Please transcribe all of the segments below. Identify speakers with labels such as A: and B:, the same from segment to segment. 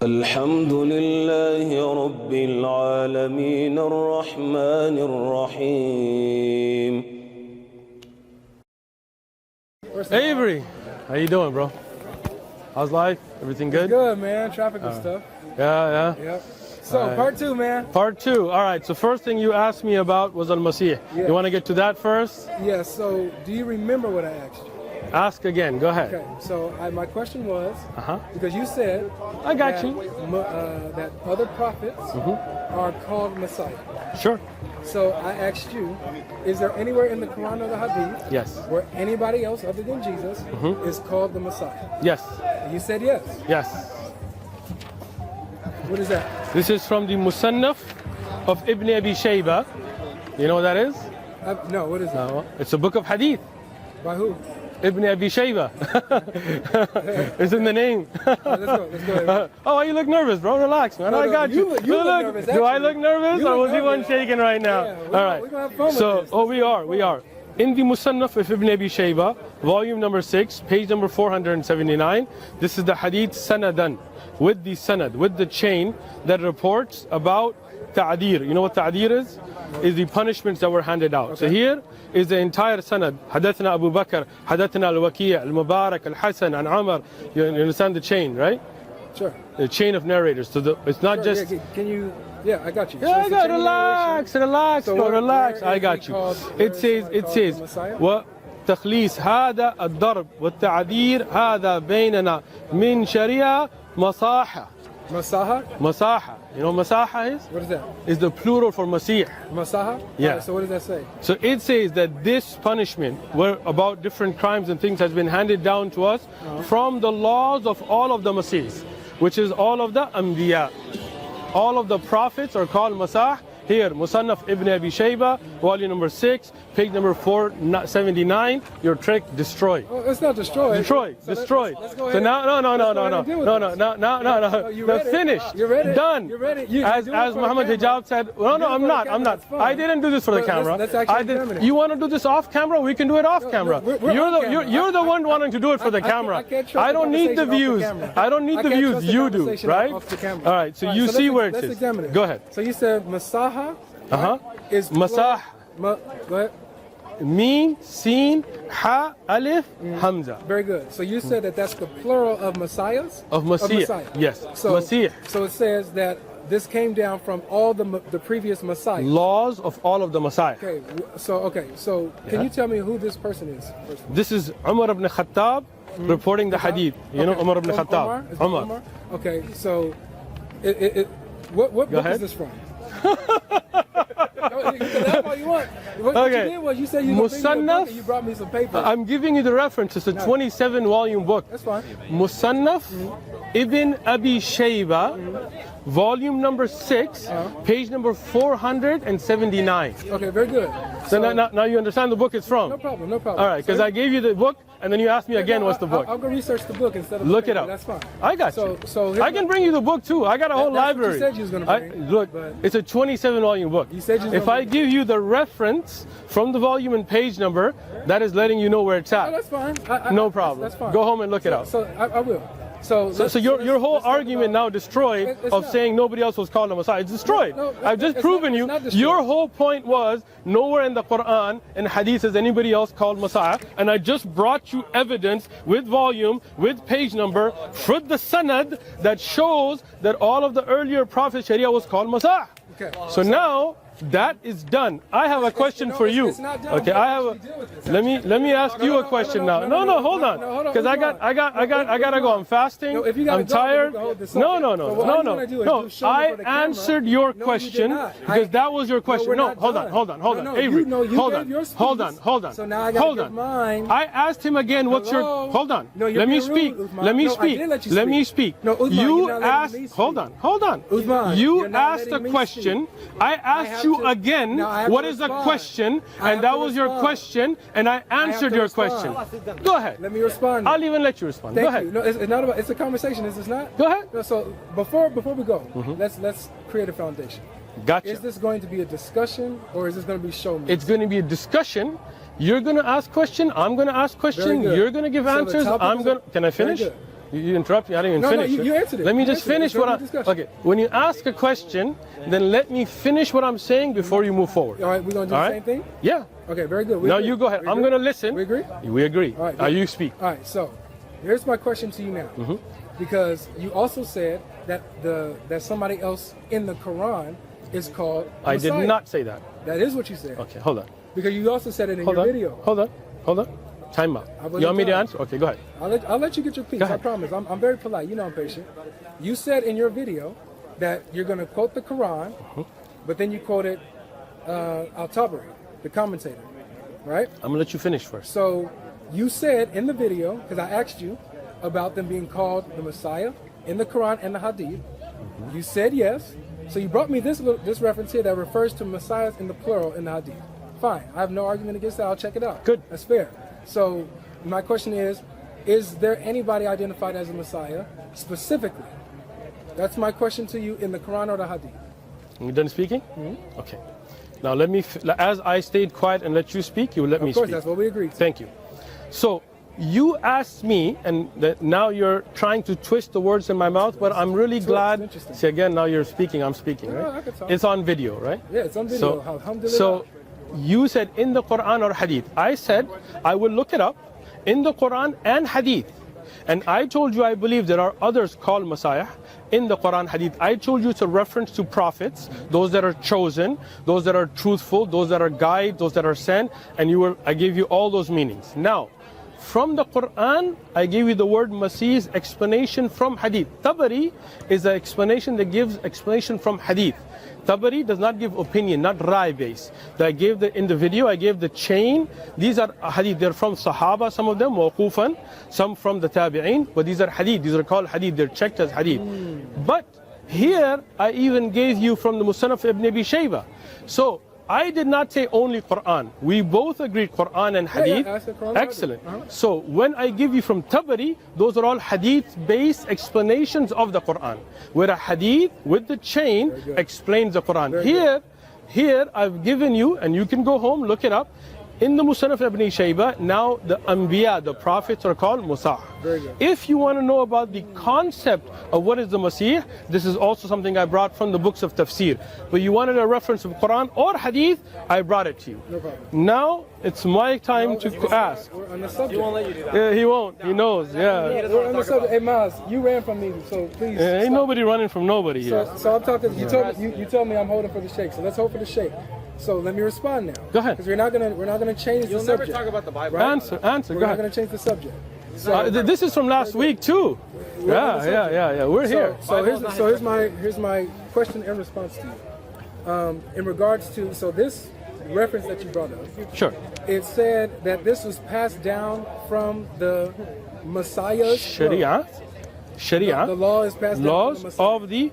A: الحمد لله رب العالمين الرحمن الرحيم.
B: Avery, how you doing, bro? How's life? Everything good?
C: Good, man. Traffic and stuff.
B: Yeah.
C: Yep. So, part two, man.
B: Part two. All right. So first thing you asked me about was Al-Masih.
C: Yeah.
B: You want to get to that first?
C: Yeah, so do you remember what I asked you?
B: Ask again. Go ahead.
C: Okay, so my question was,
B: Uh-huh.
C: because you said
B: I got
C: that,
B: you.
C: That other prophets are called Messiah.
B: Sure.
C: So I asked you, is there anywhere in the Quran or the Hadith
B: Yes.
C: where anybody else other than Jesus is called the Messiah?
B: Yes.
C: You said yes.
B: Yes.
C: What is that?
B: This is from the Musannaf of Ibn Abi Shayba. You know what that is?
C: No, what is it?
B: No. It's a book of hadith.
C: By who?
B: Ibn Abi Shayba. It's in the name.
C: Let's go ahead.
B: Oh, you look nervous, bro. Relax, man. I got you.
C: You look nervous,
B: Do I
C: actually.
B: look nervous,
C: You
B: or
C: look
B: was he one
C: nervous.
B: shaking right now?
C: Yeah,
B: All right.
C: we're gonna have fun with
B: So,
C: this.
B: we are. In the Musannaf of Ibn Abi Shayba, volume number 6, page number 479. This is the hadith sanadan, with the sanad, with the chain that reports about ta'dir. You know what ta'dir is? Is the punishments that were handed out. So here is the entire sanad. Hadathna Abu Bakr, hadathna al-Waki', al-Mubarak, al-Hasan, and Umar. You understand the chain, right?
C: Sure.
B: The chain of narrators. So it's not
C: Sure,
B: just...
C: yeah, can you? Yeah, I got you.
B: Yeah,
C: So
B: I
C: it's the
B: got
C: chain of
B: relax,
C: narration.
B: relax,
C: So
B: bro,
C: where
B: relax.
C: is
B: I
C: he
B: got you.
C: called-
B: It
C: where is
B: says,
C: he called the Messiah?
B: وتخليص هذا الضرب والتعذير هذا بيننا من شريعة مصاحة.
C: Masaha?
B: Masaha. You know what masaha is?
C: What is that?
B: Is the plural for masih.
C: Masaha?
B: Yeah.
C: Alright, so what does that say?
B: So it says that this punishment, where about different crimes and things, has been handed down to us from the laws of all of the masihs, which is all of the anbiya. All of the prophets are called masah. Here, Musannaf Ibn Abi Shayba, volume number 6, page number 479. Your trick destroyed.
C: Oh, it's not destroyed.
B: Destroyed.
C: So
B: Destroyed.
C: Let's go
B: So
C: ahead.
B: now, no.
C: You
B: No,
C: read it.
B: finished.
C: You read it.
B: Done.
C: You read it. You
B: As
C: do it for the
B: Muhammad
C: camera.
B: Hijab said, no,
C: You do it
B: I'm
C: for the
B: not.
C: camera, that's fine.
B: I didn't do this for the
C: But
B: camera.
C: let's actually examine it.
B: You want to do this off camera? We can do it off camera.
C: we're on camera.
B: You're the one wanting to do it for the camera.
C: I can't trust
B: I don't
C: the
B: need the
C: conversation off
B: views.
C: the camera.
B: I don't need
C: I
B: the
C: can't
B: views.
C: trust the
B: You do,
C: conversation
B: right?
C: off the camera.
B: All right. So you see where it
C: let's
B: is.
C: examine it.
B: Go ahead.
C: So you said Masaha is
B: Masah.
C: Go ahead.
B: Meen, Seen, Ha, Alif, Hamza.
C: Very good. So you said that that's the plural of messiahs?
B: Of Masih.
C: Messiah.
B: Yes.
C: So,
B: Masih.
C: So it says that this came down from all the previous messiahs.
B: Laws of all of the Messiah.
C: Okay. So can you tell me who this person is? First of all?
B: This is Umar ibn Khattab reporting the hadith. You know Umar ibn Khattab?
C: Is it Umar? Okay. So what book
B: ahead.
C: is this from? That's all you want. What
B: Okay.
C: you did was you said you was reading a book
B: Musannaf.
C: and you brought me some paper.
B: I'm giving you the reference. It's a 27-volume book.
C: That's fine.
B: Musannaf Ibn Abi Shayba, volume number 6, page number 479.
C: Okay, very good.
B: So now you understand the book it's from.
C: No problem.
B: All right, because I gave you the book, and then you asked me again what's the book.
C: I'll go research the book instead of
B: Look
C: the
B: it
C: paper.
B: up.
C: That's fine.
B: I got you.
C: So
B: I can bring you the book too. I got a whole
C: That's what you
B: library.
C: said you was gonna bring,
B: Look,
C: but-
B: it's a 27-volume book.
C: You said you was
B: If
C: gonna
B: I
C: bring
B: give you the reference from the volume and page number, that is letting you know where it's
C: Oh,
B: at.
C: that's fine.
B: No problem.
C: That's fine.
B: Go home and look it up.
C: So I will. So
B: your whole
C: let's talk
B: argument
C: about-
B: now destroyed
C: It's
B: of
C: not.
B: saying nobody else was called a Messiah. It's destroyed.
C: No,
B: I've just
C: it's
B: proven
C: not-
B: you.
C: it's not destroyed.
B: Your whole point was nowhere in the Quran and Hadith is anybody else called Messiah. And I just brought you evidence with volume, with page number, for the sanad that shows that all of the earlier Prophet Sharia was called Messiah.
C: Okay.
B: So now that is done. I have a question for you.
C: It's not done.
B: Okay, I have a.
C: Deal with this.
B: Let me ask you a question now. No, hold on.
C: hold on,
B: Because I
C: hold
B: gotta go. I'm fasting.
C: No, if you gotta
B: I'm
C: go, then
B: tired.
C: we can hold this
B: No,
C: up.
B: no,
C: So what I'm gonna do is show me
B: I
C: for the camera.
B: answered your
C: No, you did
B: question
C: not.
B: because that was your question.
C: we're
B: No,
C: not
B: hold
C: done.
B: on.
C: No,
B: Avery,
C: you
B: hold
C: gave
B: on.
C: your speech.
B: Hold on.
C: So now I gotta
B: hold
C: give
B: on.
C: mine.
B: I asked him again. What's your?
C: Hello?
B: Hold on.
C: No, you're
B: let me
C: being
B: speak.
C: rude, Uthman.
B: Let me
C: No, I
B: speak.
C: did let you
B: Let me
C: speak.
B: speak.
C: No, Uthman,
B: you
C: you're not letting
B: asked.
C: me speak.
B: Hold on.
C: Uthman,
B: You
C: you're not
B: asked a
C: letting me
B: question.
C: speak.
B: I
C: I
B: asked
C: have
B: you
C: to-
B: again.
C: Now I have
B: What
C: to
B: is the
C: respond.
B: question?
C: I have
B: And that
C: to
B: was your
C: respond.
B: question, and I answered
C: to
B: your
C: respond.
B: question. Go ahead.
C: Let me respond.
B: I'll even let you respond.
C: Thank
B: Go ahead.
C: you. No, it's not about. It's a conversation. Is this not?
B: Go ahead.
C: No, so before we go, let's create a foundation.
B: Gotcha.
C: Is this going to be a discussion or is this going to be show me?
B: It's going to be a discussion. You're going to ask question. I'm going to ask question.
C: Very good.
B: You're going to give
C: So the
B: answers.
C: topic
B: I'm
C: is-
B: going. Can I
C: Very
B: finish?
C: good.
B: You interrupt me. I didn't even
C: No,
B: finish.
C: you answered it.
B: Let me
C: You
B: just
C: answered it.
B: finish
C: It's
B: what
C: during
B: I.
C: the discussion.
B: Okay. When you ask a question, then let me finish what I'm saying before you move forward.
C: All right, we're gonna do
B: All
C: the
B: right?
C: same thing.
B: Yeah.
C: Okay, very good. We
B: Now
C: agree.
B: you go ahead.
C: We
B: I'm
C: agree?
B: going to listen.
C: We agree.
B: We agree.
C: All right,
B: Now
C: good.
B: you speak.
C: All right, so here's my question to you now, because you also said that somebody else in the Quran is called
B: I did
C: Messiah.
B: not say that.
C: That is what you said.
B: Okay, hold on.
C: Because you also said it in
B: Hold
C: your
B: on.
C: video.
B: Hold on. Time out.
C: I wasn't
B: You want me to
C: done.
B: answer? Okay, go ahead.
C: I'll let you get your piece.
B: Go
C: I
B: ahead.
C: promise. I'm very polite. You know I'm patient. You said in your video that you're going to quote the Quran, but then you quoted Al-Tabari, the commentator, right?
B: I'm going to let you finish first.
C: So you said in the video, because I asked you about them being called the Messiah in the Quran and the Hadith, you said yes. So you brought me this reference here that refers to messiahs in the plural in the Hadith. Fine, I have no argument against that. I'll check it out.
B: Good.
C: That's fair. So my question is there anybody identified as a Messiah specifically? That's my question to you in the Quran or the Hadith.
B: You done speaking? Okay. Now let me, as I stayed quiet and let you speak, you will let me
C: Of course,
B: speak.
C: that's what we agreed to.
B: Thank you. So you asked me, and now you're trying to twist the words in my mouth, but I'm really glad.
C: interesting.
B: See, again, now you're speaking, I'm speaking,
C: No,
B: right?
C: I can talk.
B: It's on video, right?
C: Yeah, it's on video.
B: So,
C: Alhamdulillah.
B: so you said in the Quran or Hadith. I said I will look it up in the Quran and Hadith. And I told you I believe there are others called Messiah in the Quran Hadith. I told you it's a reference to prophets, those that are chosen, those that are truthful, those that are guide, those that are sent, and I gave you all those meanings. Now, from the Quran, I gave you the word Masih's explanation from Hadith. Tabari is an explanation that gives explanation from Hadith. Tabari does not give opinion, not Rai base. In the video, I gave the chain. These are Hadith. They're from Sahaba, some of them, Mawqufan, some from the Tabi'een, but these are Hadith. These are called Hadith. They're checked as Hadith. But here, I even gave you from the Musannaf ibn Abi Shayba. So, I did not say only Quran. We both agreed Quran and Hadith.
C: I said Quran.
B: Excellent. So when I give you from Tabari, those are all Hadith-based explanations of the Quran. Where a Hadith with the chain explains the Quran. Here I've given you, and you can go home, look it up. In the Musannaf ibn Shayba, now the Anbiya, the prophets are called Musah. If you want to know about the concept of what is the Masih, this is also something I brought from the books of Tafsir. But you wanted a reference of Quran or Hadith, I brought it to you.
C: No problem.
B: Now it's my time to ask.
C: We're on the subject.
D: He won't let you do that.
B: Yeah, he won't. He knows. Yeah.
C: We're on the subject. Hey, Miles, you ran from me, so please.
B: Ain't
C: stop.
B: nobody running from nobody here.
C: So I'm talking. You told me I'm holding for the Sheikh. So let's hold for the Sheikh. So let me respond now.
B: Go ahead.
C: Because we're not gonna change
D: You'll
C: the
D: never
C: subject.
D: talk about the Bible.
C: Right?
B: Answer.
C: We're
B: Go
C: not gonna
B: ahead.
C: change the subject. So,
B: This is from last week too.
C: we're on the subject.
B: Yeah. We're here.
C: So here's my question and response to you. In regards to this reference that you brought up,
B: Sure.
C: it said that this was passed down from the Messiah's
B: Sharia.
C: The law is passed down
B: Laws
C: from the Messiah.
B: of the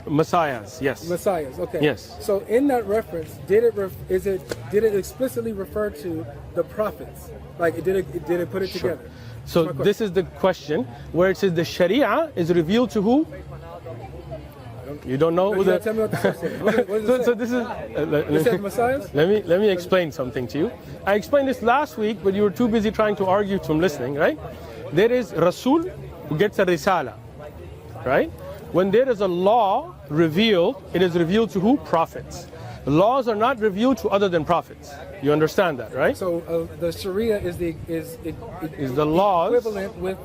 B: Messiahs. Yes.
C: Messiahs. Okay.
B: Yes.
C: So in that reference, did it explicitly refer to the prophets? Like did it put it together?
B: So
C: That's my
B: this is the question where it says the Sharia is revealed to who? You don't know who
C: You
B: the.
C: gotta tell me what the source says. What does it say?
B: So this is.
C: It says Messiahs?
B: Let me explain something to you. I explained this last week, but you were too busy trying to argue from listening, right? There is Rasul who gets a Risala, right? When there is a law revealed, it is revealed to who? Prophets. Laws are not revealed to other than prophets. You understand that, right?
C: So the Sharia is
B: the laws.
C: equivalent with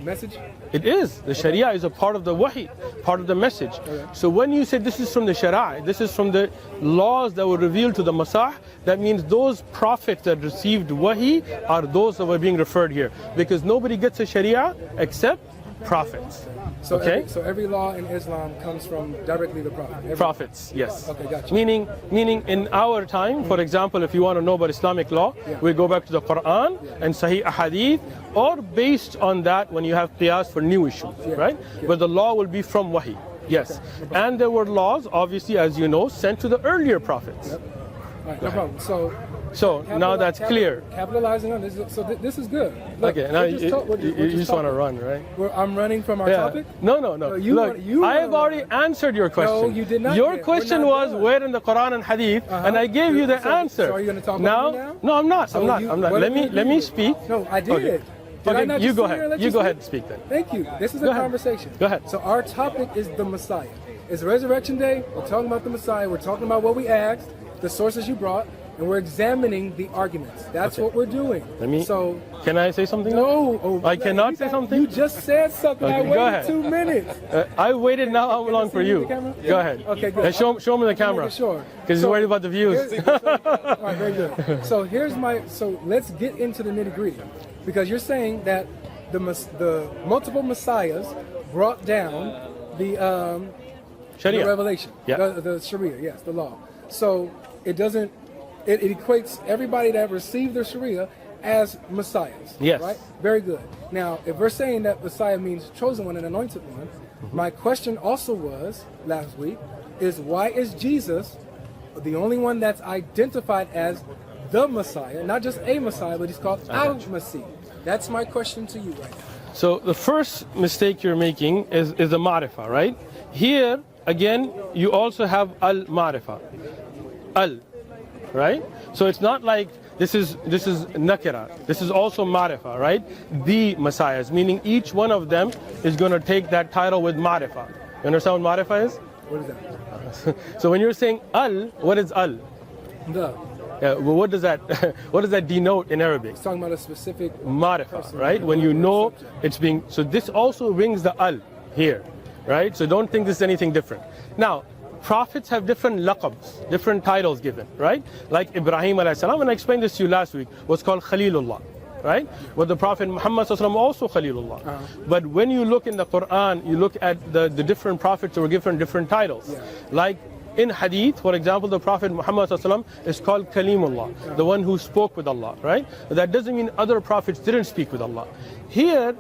C: message.
B: It is. The Sharia is a part of the wahi, part of the message. So when you say this is from the Sharia, this is from the laws that were revealed to the Masah, that means those prophets that received wahi are those that were being referred here. Because nobody gets a Sharia except prophets.
C: So
B: Okay.
C: every law in Islam comes from directly the prophet.
B: Prophets, yes.
C: Okay, gotcha.
B: Meaning in our time, for example, if you want to know about Islamic law, we go back to the Quran and Sahih Ahadith, or based on that when you have qiyas for new issues, right? But the law will be from wahi, yes. And there were laws, obviously, as you know, sent to the earlier prophets.
C: All right, no problem.
B: So now that's clear.
C: Capitalizing on this, this is good. Look,
B: Okay, now
C: we're
B: you just want to run, right?
C: I'm running from our topic.
B: No.
C: you
B: Look,
C: wanna
B: I have already answered your question.
C: No, you did not
B: Your
C: yet.
B: question
C: We're not
B: was
C: done.
B: where in the Quran and Hadith, and I gave you the answer.
C: So are you going to talk about me now?
B: No, I'm not.
C: So
B: I'm not.
C: you-
B: I'm not.
C: what
B: Let
C: did you
B: me
C: do?
B: speak.
C: No, I did.
B: Okay.
C: Did I
B: Okay,
C: not
B: you
C: just
B: go
C: sit here and
B: ahead.
C: let
B: You go
C: speak?
B: ahead and speak then.
C: Thank you. This is a
B: Go ahead.
C: conversation.
B: Go ahead.
C: So our topic is the Messiah. It's Resurrection Day. We're talking about the Messiah. We're talking about what we asked, the sources you brought, and we're examining the arguments. That's what we're doing.
B: Let me.
C: So
B: Can I say something?
C: no, oh,
B: I cannot say something?
C: You just said something.
B: Okay,
C: I
B: go
C: waited
B: ahead.
C: 2 minutes.
B: I waited now how long for
C: see
B: you?
C: the camera?
B: Go ahead.
C: Okay, good.
B: And show me the camera.
C: Making sure.
B: Because he's
C: So,
B: worried about the views.
C: All right, very good. So so let's get into the nitty gritty, because you're saying that the multiple messiahs brought down the
B: Sharia.
C: the revelation,
B: Yeah.
C: the Sharia, yes, the law. So it doesn't, it equates everybody that received the Sharia as messiahs.
B: Yes.
C: Right? Very good. Now, if we're saying that Messiah means chosen one and anointed one, my question also was last week is why is Jesus the only one that's identified as the Messiah, not just a Messiah, but he's called Al-Masih? That's my question to you right now.
B: So the first mistake you're making is the ma'rifah, right? Here, again, you also have al-ma'rifah. Al, right? So it's not like this is nakira. This is also ma'rifah, right? The messiahs, meaning each one of them is going to take that title with ma'rifah. You understand what ma'rifah is?
C: What is that?
B: So when you're saying al, what is al?
C: The.
B: Well, what does that denote in Arabic?
C: It's talking about a specific
B: Ma'rifah, right? When you know it's being, so this also rings the al here, right? So don't think this is anything different. Now, prophets have different laqabs, different titles given, right? Like Ibrahim alayhi salam, and I explained this to you last week, was called Khalilullah, right? With the Prophet Muhammad sallallahu alaihi wasallam also Khalilullah. But when you look in the Quran, you look at the different prophets who were given different titles. Like in Hadith, for example, the Prophet Muhammad ﷺ is called Kalimullah, the one who spoke with Allah, right? That doesn't mean other prophets didn't speak with Allah. Here,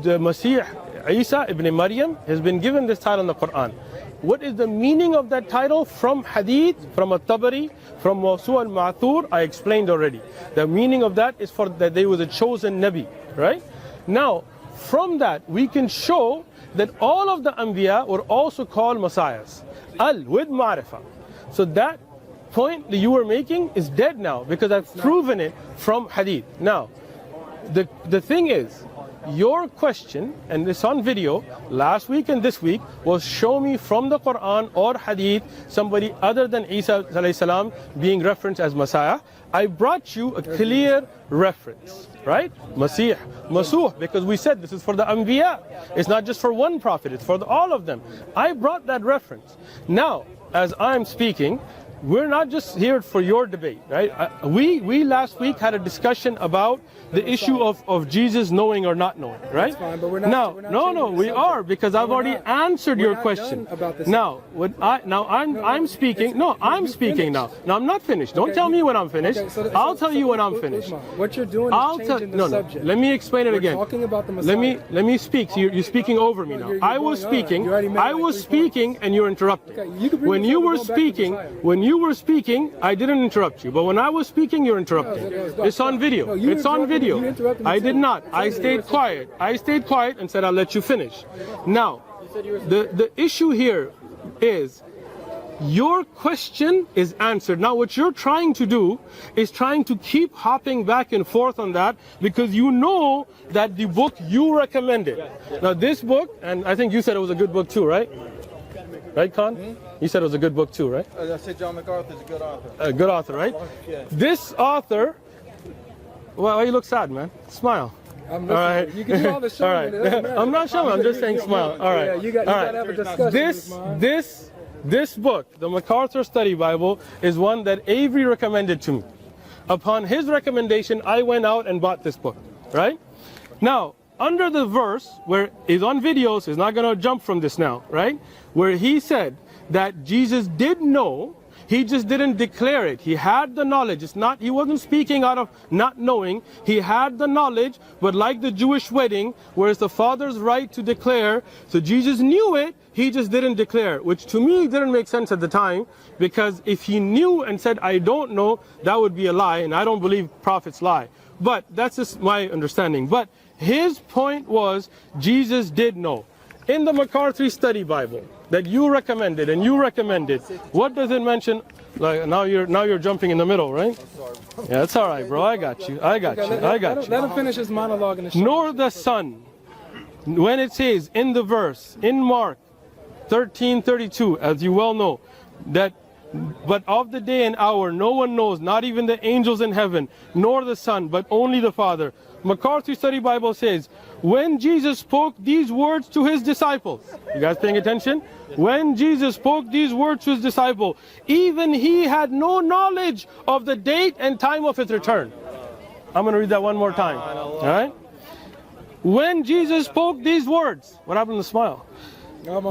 B: the Masih, Isa ibn Maryam, has been given this title in the Quran. What is the meaning of that title? From Hadith, from At-Tabari, from Mawsu' al-Ma'thur, I explained already. The meaning of that is for that they was a chosen Nabi, right? Now, from that, we can show that all of the Anbiya were also called Messiahs. Al with Ma'rifah. So that point that you were making is dead now because I've proven it from Hadith. Now, the thing is, your question, and it's on video, last week and this week, was show me from the Quran or Hadith somebody other than Isa alayhi salam being referenced as Messiah. I brought you a clear reference, right? Masih, Masuh, because we said this is for the Anbiya. It's not just for one prophet, it's for all of them. I brought that reference. Now, as I'm speaking, we're not just here for your debate, right? We last week had a discussion about the issue of Jesus knowing or not knowing, right?
C: That's fine, but we're not,
B: We are, because I've already answered your question. Now, I'm speaking. No, I'm speaking now. No, I'm not finished. Don't tell me when I'm finished. I'll tell you when I'm finished.
C: What you're doing is changing the subject.
B: Let me explain it again.
C: We're talking about the Messiah.
B: Let me speak. So you're speaking over me now. I was speaking, and you're interrupting. When you were speaking, I didn't interrupt you. But when I was speaking, you're interrupting. It's on video. It's on video. I did not. I stayed quiet. And said I'll let you finish. Now, the issue here is your question is answered. Now what you're trying to do is trying to keep hopping back and forth on that because you know that the book you recommended. Now this book, and I think you said it was a good book too, right? Right, Khan? You said it was a good book too, right?
D: I said John MacArthur's a good author.
B: A good author, right?
D: Yeah.
B: This author, well, you look sad, man. Smile.
C: I'm listening. All right. You can do all the showing.
B: All right. I'm not showing. I'm just saying smile. All right.
C: Yeah, you got to have a discussion.
B: This book, the MacArthur Study Bible, is one that Avery recommended to me. Upon his recommendation, I went out and bought this book, right? Now, under the verse, where it's on video, so he's not going to jump from this now, right? Where he said that Jesus did know, he just didn't declare it. He had the knowledge. He wasn't speaking out of not knowing. He had the knowledge, but like the Jewish wedding, where it's the father's right to declare, so Jesus knew it, he just didn't declare, which to me didn't make sense at the time, because if he knew and said, I don't know, that would be a lie, and I don't believe prophets lie. But that's just my understanding. But his point was, Jesus did know. in the MacArthur Study Bible that you recommended and you recommended, what does it mention? Like now you're jumping in the middle, right? Yeah, it's all right, bro. I got you. I got you. I got you.
C: Let him finish his monologue in the show.
B: Nor the Son, when it says in the verse in Mark 13:32, as you well know, that but of the day and hour no one knows, not even the angels in heaven, nor the Son, but only the Father. MacArthur Study Bible says, when Jesus spoke these words to his disciples, you guys paying attention? When Jesus spoke these words to his disciple, even he had no knowledge of the date and time of his return. I'm going to read that one more time. All right? When Jesus spoke these words, what happened to the smile?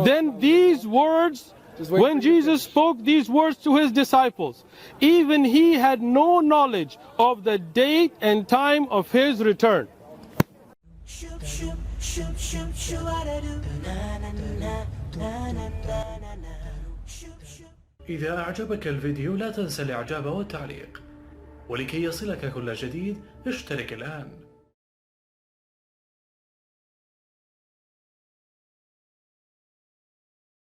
B: Then these words, when Jesus spoke these words to his disciples, even he had no knowledge of the date and time of his return.
E: إذا أعجبك الفيديو لا تنسى الإعجاب والتعليق، ولكي يصلك كل جديد اشترك الآن.